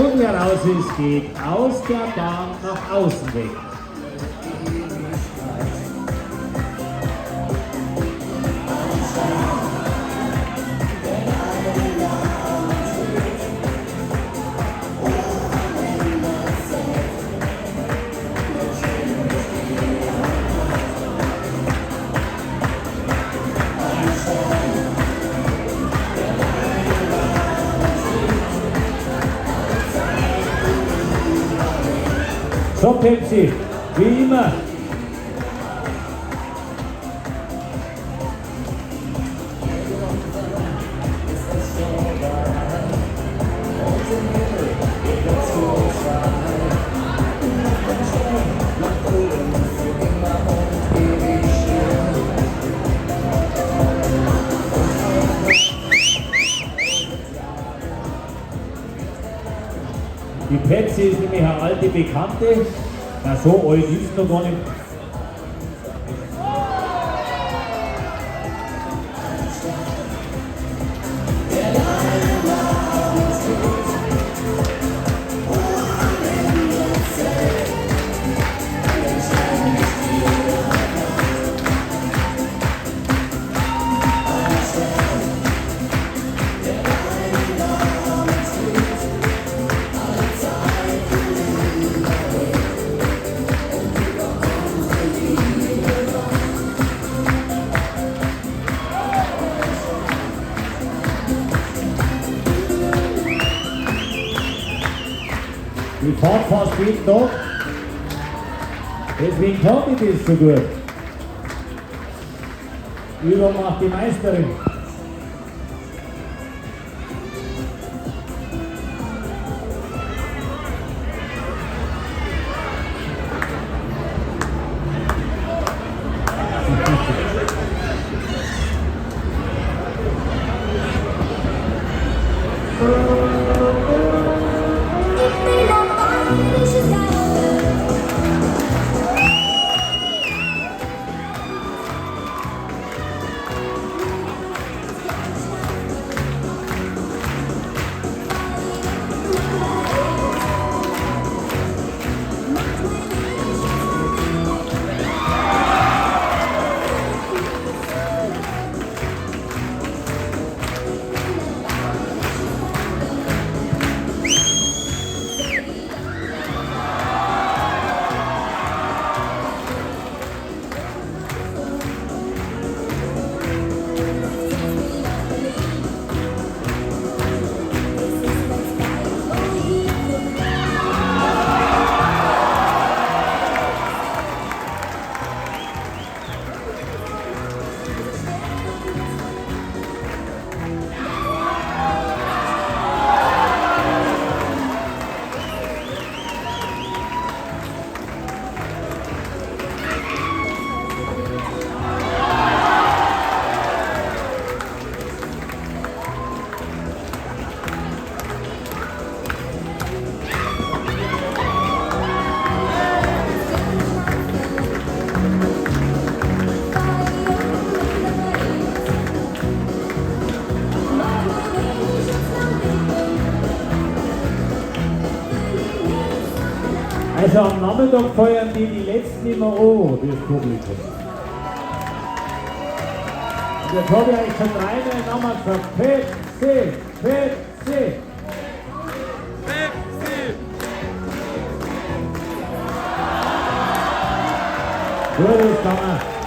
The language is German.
und wer raus ist, geht aus der Bahn nach außen weg. So, Pepsi, wie immer. Die Pepsi ist nämlich eine alte Bekannte. Na, so alt ist noch gar nicht. Die fahrt fast jeden Tag, deswegen kann ich das so gut. Übung macht die Meisterin. Also am Nachmittag feiern die letzten immer an, das Publikum. Und jetzt habe ich euch schon dreimal Namen gesagt. Pepsi, Pepsi. Pepsi! Gut ist gegangen.